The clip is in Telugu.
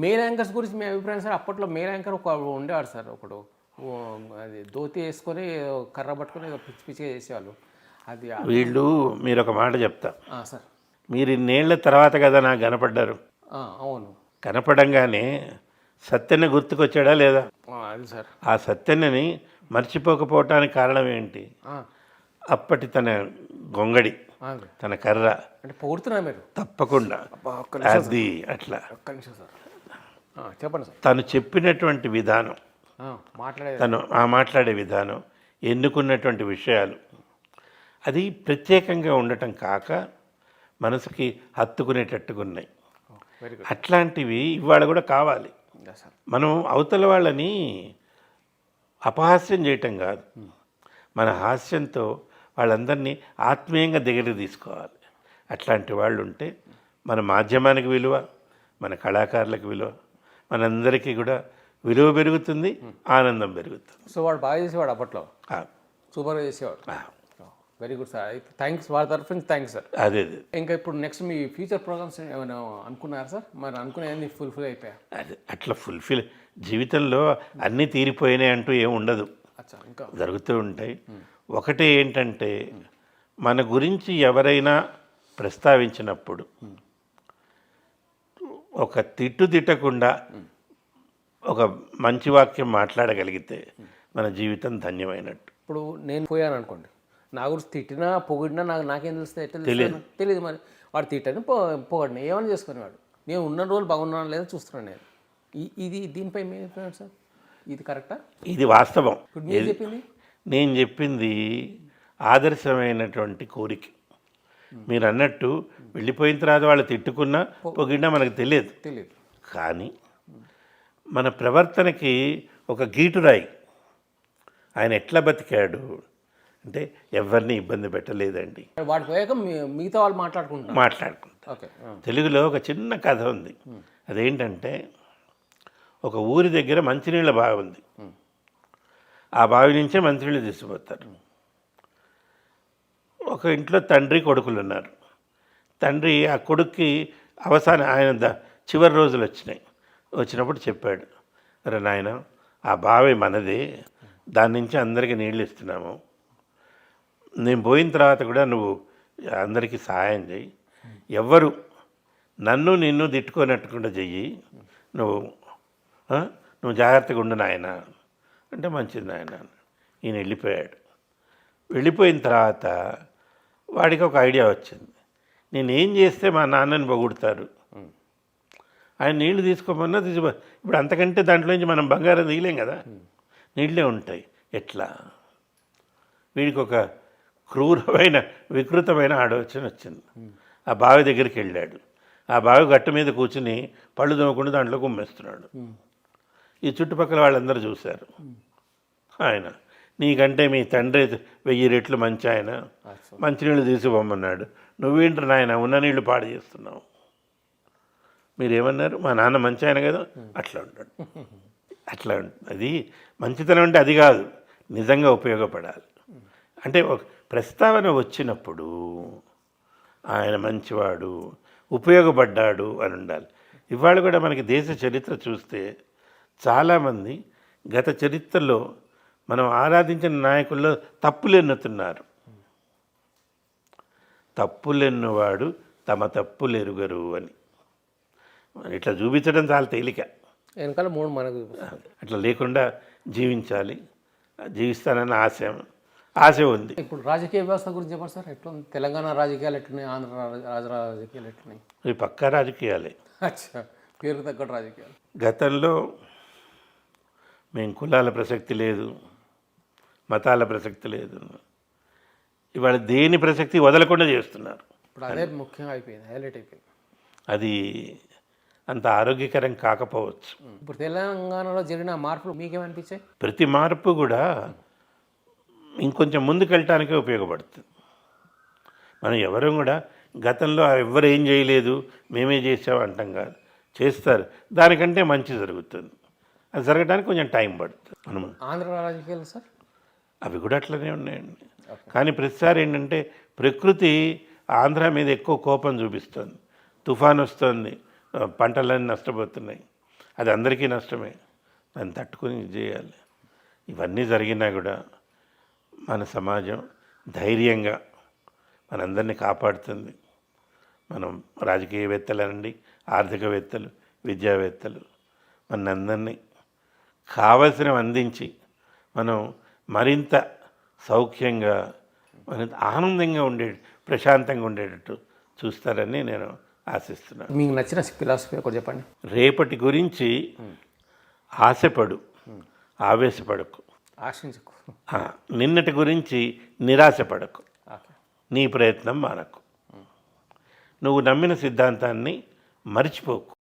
మెయిల్ యాంకర్స్ గురించి మీ అభిప్రాయం సార్? అప్పట్లో మెయిల్ యాంకర్ ఒక ఉండేవాడు సార్, ఒకడు అది ధోతి వేసుకొని కర్ర పట్టుకొని ఏదో పిచ్చి పిచ్చిగా చేసేవాళ్ళు. అది వీళ్ళు మీరు ఒక మాట చెప్తా, సార్. మీరు ఇన్నేళ్ల తర్వాత కదా నాకు కనపడ్డారు. అవును. కనపడంగానే సత్యన్న గుర్తుకొచ్చాడా లేదా? అది సార్. ఆ సత్యన్నని మర్చిపోకపోవటానికి కారణం ఏంటి? అప్పటి తన గొంగడి, తన కర్ర. అంటే పొగుడుతున్నా మీరు? తప్పకుండా. అది అట్లా ఒక్క నిమిషం సార్, చెప్పండి సార్. తను చెప్పినటువంటి విధానం, తను మాట్లాడే విధానం, ఎన్నుకున్నటువంటి విషయాలు, అది ప్రత్యేకంగా ఉండటం కాక మనసుకి హత్తుకునేటట్టుగా ఉన్నాయి. అట్లాంటివి ఇవాళ కూడా కావాలి. మనం అవతల వాళ్ళని అపహాస్యం చేయటం కాదు, మన హాస్యంతో వాళ్ళందరినీ ఆత్మీయంగా దగ్గరికి తీసుకోవాలి. అట్లాంటి వాళ్ళు ఉంటే మన మాధ్యమానికి విలువ, మన కళాకారులకు విలువ, మనందరికీ కూడా విలువ పెరుగుతుంది, ఆనందం పెరుగుతుంది. సో వాడు బాగా చేసేవాడు అప్పట్లో, సూపర్గా చేసేవాడు. Very good sir. థ్యాంక్స్, వాళ్ళ తరఫు నుంచి థ్యాంక్స్ సార్. అదే ఇంకా ఇప్పుడు నెక్స్ట్ మీ ఫ్యూచర్ ప్రోగ్రామ్స్ ఏమైనా అనుకున్నారా సార్? మరి అనుకునేవన్నీ ఫుల్ఫిల్ అయిపోయా? అదే అట్లా ఫుల్ఫిల్, జీవితంలో అన్నీ తీరిపోయినాయి అంటూ ఏమి ఉండదు, ఇంకా జరుగుతూ ఉంటాయి. ఒకటి ఏంటంటే మన గురించి ఎవరైనా ప్రస్తావించినప్పుడు ఒక తిట్టు తిట్టకుండా ఒక మంచి వాక్యం మాట్లాడగలిగితే మన జీవితం ధన్యమైనట్టు. ఇప్పుడు నేను పోయాను అనుకోండి, నా గురించి తిట్టినా పొగిడినా నాకేం తెలుస్తుంది? ఎట్లా తెలియదు. మరి వాడు తిట్టని పొగడినా ఏమైనా చేసుకునేవాడు. నేను ఉన్న రోజులు బాగున్నాను లేదా చూస్తున్నాను నేను. ఇది దీనిపై మీ అభిప్రాయం సార్? ఇది కరెక్టా? ఇది వాస్తవం. ఇప్పుడు మీరు చెప్పింది, నేను చెప్పింది ఆదర్శమైనటువంటి కోరిక. మీరు అన్నట్టు వెళ్ళిపోయిన తర్వాత వాళ్ళు తిట్టుకున్నా పొగిడినా మనకు తెలియదు. కానీ మన ప్రవర్తనకి ఒక గీటురాయి. ఆయన ఎట్లా బతికాడు అంటే ఎవరిని ఇబ్బంది పెట్టలేదండి. వాడు పోయాక మిగతా వాళ్ళు మాట్లాడుకుంటా. తెలుగులో ఒక చిన్న కథ ఉంది. అదేంటంటే ఒక ఊరి దగ్గర మంచినీళ్ళ బావి ఉంది. ఆ బావి నుంచే మంచినీళ్ళు తీసుకుపోతారు. ఒక ఇంట్లో తండ్రి కొడుకులు ఉన్నారు. తండ్రి ఆ కొడుక్కి ఆయన చివరి రోజులు వచ్చినప్పుడు చెప్పాడు, అరే నాయన, ఆ బావి మనదే, దాని నుంచి అందరికీ నీళ్ళు ఇస్తున్నాము, నేను పోయిన తర్వాత కూడా నువ్వు అందరికీ సహాయం చేయి, ఎవ్వరు నన్ను నిన్ను తిట్టుకోనట్టుకుండా చెయ్యి, నువ్వు జాగ్రత్తగా ఉండు నాయన అంటే, మంచిది నాయన. ఈయన వెళ్ళిపోయాడు. వెళ్ళిపోయిన తర్వాత వాడికి ఒక ఐడియా వచ్చింది, నేనేం చేస్తే మా నాన్నని పొగుడతారు, ఆయన నీళ్లు తీసుకోమన్నా ఇప్పుడు అంతకంటే దాంట్లోంచి మనం బంగారం తీయలేం కదా, నీళ్ళే ఉంటాయి, ఎట్లా? వీడికి ఒక క్రూరమైన వికృతమైన ఆలోచన వచ్చింది. ఆ బావి దగ్గరికి వెళ్ళాడు. ఆ బావి గట్టు మీద కూర్చుని పళ్ళు తోమకుండా దాంట్లో కుమ్మేస్తున్నాడు. ఈ చుట్టుపక్కల వాళ్ళందరూ చూశారు. ఆయన, నీకంటే మీ తండ్రి 1000 రెట్లు మంచి ఆయన, మంచినీళ్ళు తీసుకుపోమన్నాడు, నువ్వేంటి నాయన ఉన్న నీళ్లు పాడు చేస్తున్నావు. మీరేమన్నారు? మా నాన్న మంచి ఆయన కదా. అట్లా ఉంటాడు. అట్లా అది మంచితనం అంటే అది కాదు, నిజంగా ఉపయోగపడాలి. అంటే ఒక ప్రస్తావన వచ్చినప్పుడు ఆయన మంచివాడు, ఉపయోగపడ్డాడు అని ఉండాలి. ఇవాళ కూడా మనకి దేశ చరిత్ర చూస్తే చాలామంది గత చరిత్రలో మనం ఆరాధించిన నాయకుల్లో తప్పులెన్నుతున్నారు. తప్పులెన్నువాడు తమ తప్పులెరుగరు అని ఇట్లా చూపించడం చాలా తేలిక. వెనకాల 3 మనకు అట్లా లేకుండా జీవించాలి, జీవిస్తానన్న ఆశ ఉంది. ఇప్పుడు రాజకీయ వ్యవస్థ గురించి చెప్పండి సార్. ఎట్లా ఉంది తెలంగాణ రాజకీయాలు? ఎట్లున్నాయి ఆంధ్ర రాజకీయాలు ఎట్లున్నాయి? ఇవి పక్కా రాజకీయాలే. పేరుకు తగ్గట్టు రాజకీయాలు. గతంలో మేము కులాల ప్రసక్తి లేదు, మతాల ప్రసక్తి లేదు, ఇవాళ దేని ప్రసక్తి వదలకుండా చేస్తున్నారు. ఇప్పుడు అదే ముఖ్యంగా అయిపోయింది, హైలైట్ అయిపోయింది. అది అంత ఆరోగ్యకరం కాకపోవచ్చు. ఇప్పుడు తెలంగాణలో జరిగిన మార్పులు మీకేమనిపించాయి? ప్రతి మార్పు కూడా ఇంకొంచెం ముందుకెళ్ళటానికే ఉపయోగపడుతుంది. మనం ఎవరు కూడా గతంలో ఎవరు ఏం చేయలేదు మేమే చేసాం అంటాం కాదు, చేస్తారు, దానికంటే మంచి జరుగుతుంది. అది జరగడానికి కొంచెం టైం పడుతుంది. మనం ఆంధ్ర రాజకీయాలు సార్ అవి కూడా అట్లనే ఉన్నాయండి. కానీ ప్రతిసారి ఏంటంటే ప్రకృతి ఆంధ్ర మీద ఎక్కువ కోపం చూపిస్తుంది. తుఫాన్ వస్తుంది, పంటలన్నీ నష్టపోతున్నాయి. అది అందరికీ నష్టమే. దాన్ని తట్టుకొని ఇది చేయాలి. ఇవన్నీ జరిగినా కూడా మన సమాజం ధైర్యంగా మనందరినీ కాపాడుతుంది. మనం రాజకీయవేత్తలనండి, ఆర్థికవేత్తలు, విద్యావేత్తలు మనందరినీ కావలసినవి అందించి మనం మరింత సౌఖ్యంగా మరింత ఆనందంగా ప్రశాంతంగా ఉండేటట్టు చూస్తారని నేను ఆశిస్తున్నాను. మీకు నచ్చిన ఫిలాసఫీ ఒకటి చెప్పండి. రేపటి గురించి ఆశపడు, ఆవేశపడకు. ఆశించకు. నిన్నటి గురించి నిరాశపడకు, ఓకే. నీ ప్రయత్నం మానకు. నువ్వు నమ్మిన సిద్ధాంతాన్ని మర్చిపోకు.